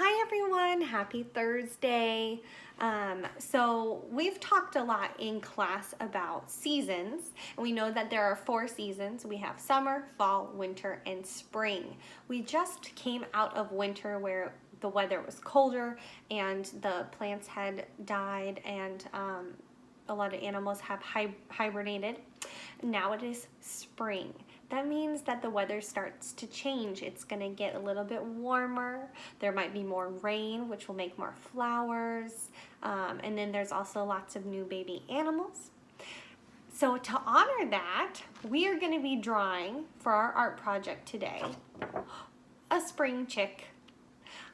Hi everyone, happy Thursday. So we've talked a lot in class about seasons, and we know that there are 4 seasons. We have summer, fall, winter, and spring. We just came out of winter where the weather was colder and the plants had died and a lot of animals have hibernated. Now it is spring. That means that the weather starts to change. It's gonna get a little bit warmer. There might be more rain, which will make more flowers. And then there's also lots of new baby animals. So to honor that, we are gonna be drawing for our art project today, a spring chick.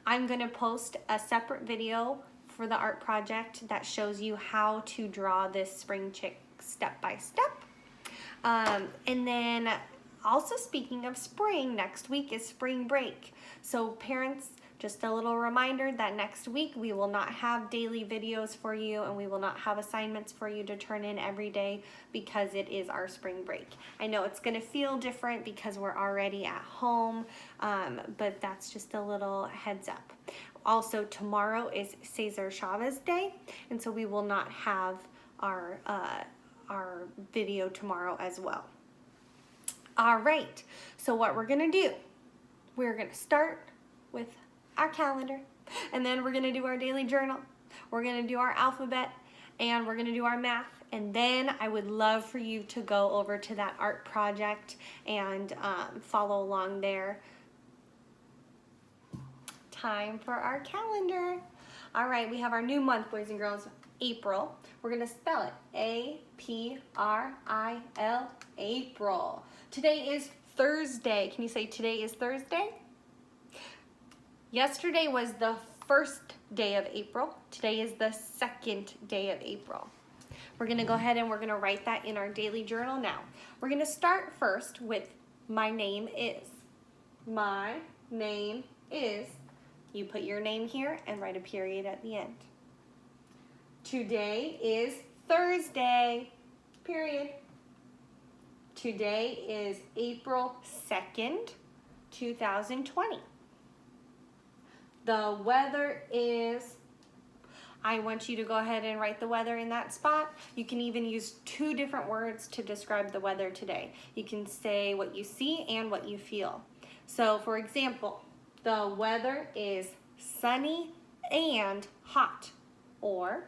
I'm gonna post a separate video for the art project that shows you how to draw this spring chick step by step. And then also speaking of spring, next week is spring break. So parents, just a little reminder that next week we will not have daily videos for you and we will not have assignments for you to turn in every day because it is our spring break. I know it's gonna feel different because we're already at home, but that's just a little heads up. Also, tomorrow is Cesar Chavez Day, and so we will not have our video tomorrow as well. All right, so what we're gonna do, we're gonna start with our calendar, and then we're gonna do our daily journal, we're gonna do our alphabet, and we're gonna do our math, and then I would love for you to go over to that art project and follow along there. Time for our calendar. All right, we have our new month, boys and girls, April. We're gonna spell it A-P-R-I-L, April. Today is Thursday. Can you say today is Thursday? Yesterday was the first day of April. Today is the second day of April. We're gonna go ahead and we're gonna write that in our daily journal now. We're gonna start first with my name is. My name is. You put your name here and write a period at the end. Today is Thursday, period. Today is April 2nd, 2020. The weather is, I want you to go ahead and write the weather in that spot. You can even use 2 different words to describe the weather today. You can say what you see and what you feel. So for example, the weather is sunny and hot, or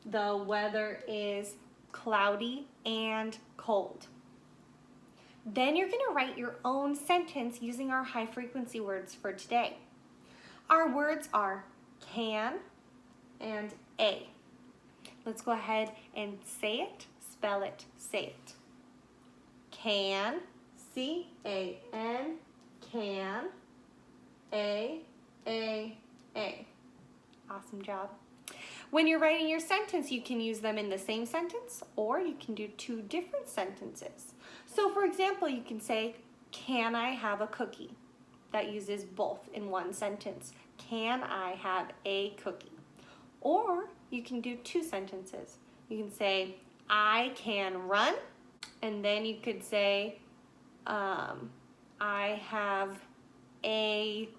the weather is cloudy and cold. Then you're gonna write your own sentence using our high frequency words for today. Our words are can and a. Let's go ahead and say it, spell it, say it. Can, C-A-N, can, A. Awesome job. When you're writing your sentence, you can use them in the same sentence, or you can do 2 different sentences. So for example, you can say, can I have a cookie? That uses both in one sentence. Can I have a cookie? Or you can do 2 sentences. You can say, I can run, and then you could say, I have a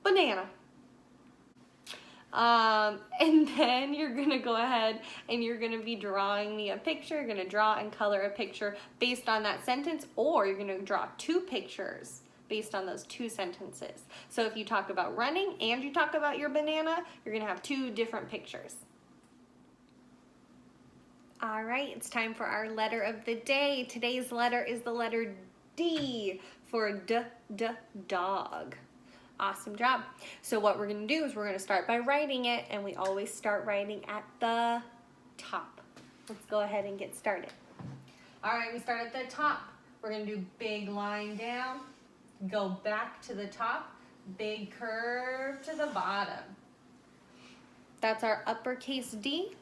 banana. And then you're gonna go ahead and you're gonna be drawing me a picture. You're gonna draw and color a picture based on that sentence, or you're gonna draw 2 pictures based on those 2 sentences. So if you talk about running and you talk about your banana, you're gonna have 2 different pictures. All right, it's time for our letter of the day. Today's letter is the letter D for dog. Awesome job. So what we're gonna do is we're gonna start by writing it, and we always start writing at the top. Let's go ahead and get started. All right, we start at the top. We're gonna do big line down, go back to the top, big curve to the bottom. That's our uppercase D.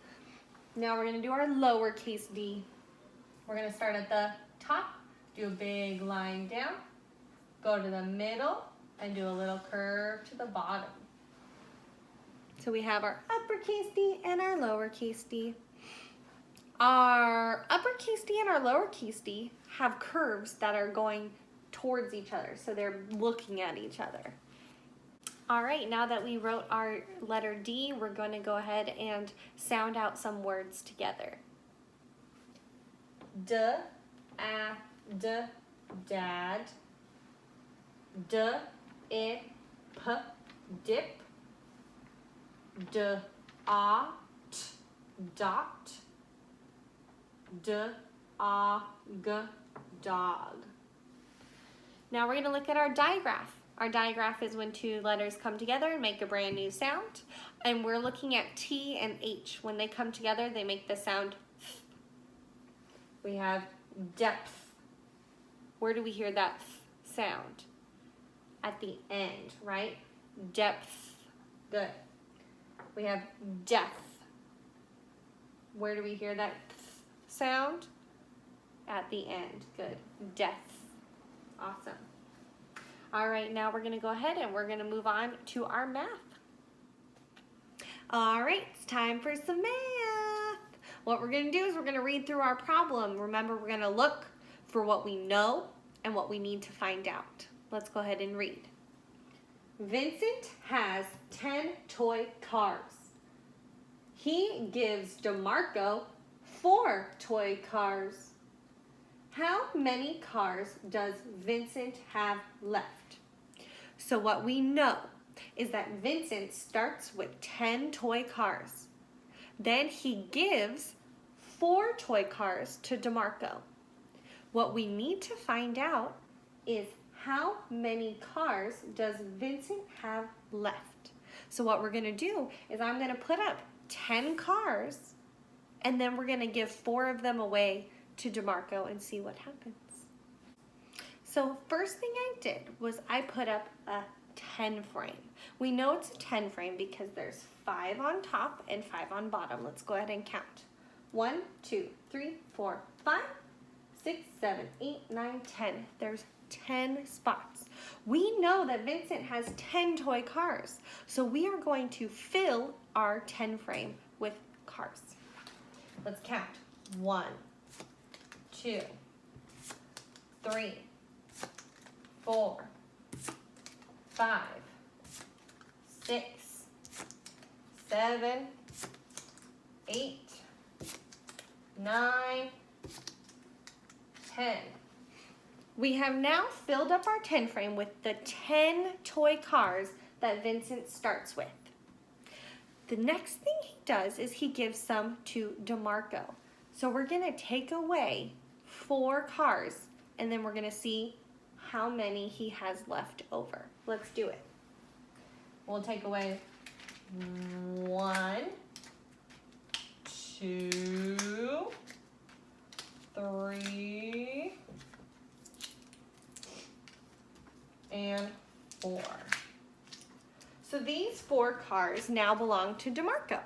Now we're gonna do our lowercase d. We're gonna start at the top, do a big line down, go to the middle, and do a little curve to the bottom. So we have our uppercase D and our lowercase d. Our uppercase D and our lowercase d have curves that are going towards each other, so they're looking at each other. All right, now that we wrote our letter D, we're going to go ahead and sound out some words together. D, a, d, dad. D, I, p, dip. D, a, t, dot. D, a, g, dog. Now we're going to look at our digraph. Our digraph is when two letters come together and make a brand new sound. And we're looking at T and H. When they come together, they make the sound th. We have depth. Where do we hear that th sound? At the end, right? Depth. Good. We have death. Where do we hear that th sound? At the end. Good. Death. Awesome. All right, now we're going to go ahead and we're going to move on to our math. All right, it's time for some math. What we're going to do is we're going to read through our problem. Remember, we're going to look for what we know and what we need to find out. Let's go ahead and read. Vincent has 10 toy cars. He gives Deemarco 4 toy cars. How many cars does Vincent have left? So what we know is that Vincent starts with 10 toy cars. Then he gives 4 toy cars to Deemarco. What we need to find out is how many cars does Vincent have left? So what we're going to do is I'm going to put up 10 cars and then we're going to give 4 of them away to Deemarco and see what happens. So first thing I did was I put up a 10 frame. We know it's a 10 frame because there's 5 on top and 5 on bottom. Let's go ahead and count. 1, 2, 3, 4, 5, 6, 7, 8, 9, 10. There's 10 spots. We know that Vincent has 10 toy cars. So we are going to fill our 10 frame with cars. Let's count. 1, 2, 3, 4, 5, 6, 7, 8, 9, 10. We have now filled up our 10 frame with the 10 toy cars that Vincent starts with. The next thing he does is he gives some to Deemarco. So we're going to take away 4 cars and then we're going to see how many he has left over. Let's do it. We'll take away 1, 2, 3, and 4. So these 4 cars now belong to Deemarco.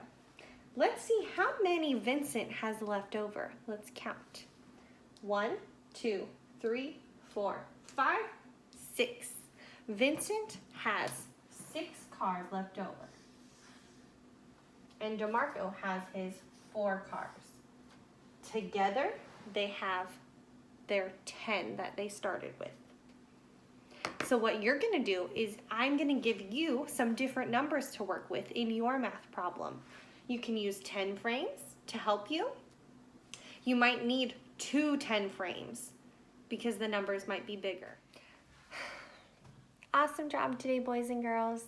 Let's see how many Vincent has left over. Let's count. 1, 2, 3, 4, 5, 6. Vincent has 6 cars left over. And Deemarco has his 4 cars. Together, they have their 10 that they started with. So what you're going to do is I'm going to give you some different numbers to work with in your math problem. You can use 10 frames to help you. You might need 2 10 frames because the numbers might be bigger. Awesome job today, boys and girls.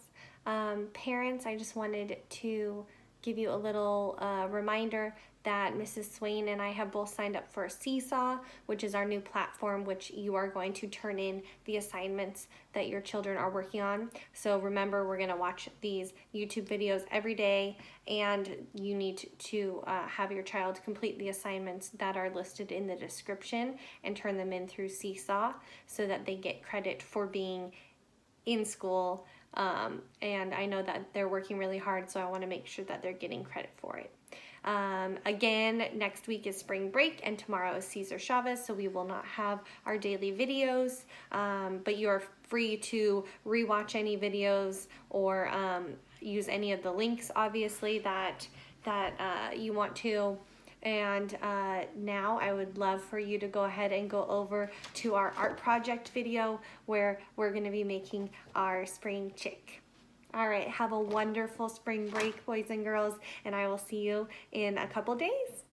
Parents, I just wanted to give you a little reminder that Mrs. Swain and I have both signed up for Seesaw, which is our new platform, which you are going to turn in the assignments that your children are working on. So remember, we're going to watch these YouTube videos every day, and you need to have your child complete the assignments that are listed in the description and turn them in through Seesaw so that they get credit for being in school. And I know that they're working really hard, so I want to make sure that they're getting credit for it. Again, next week is spring break and tomorrow is Cesar Chavez, so we will not have our daily videos, but you are free to rewatch any videos or use any of the links, obviously, that you want to. And now I would love for you to go ahead and go over to our art project video where we're going to be making our spring chick. All right, have a wonderful spring break, boys and girls, and I will see you in a couple days.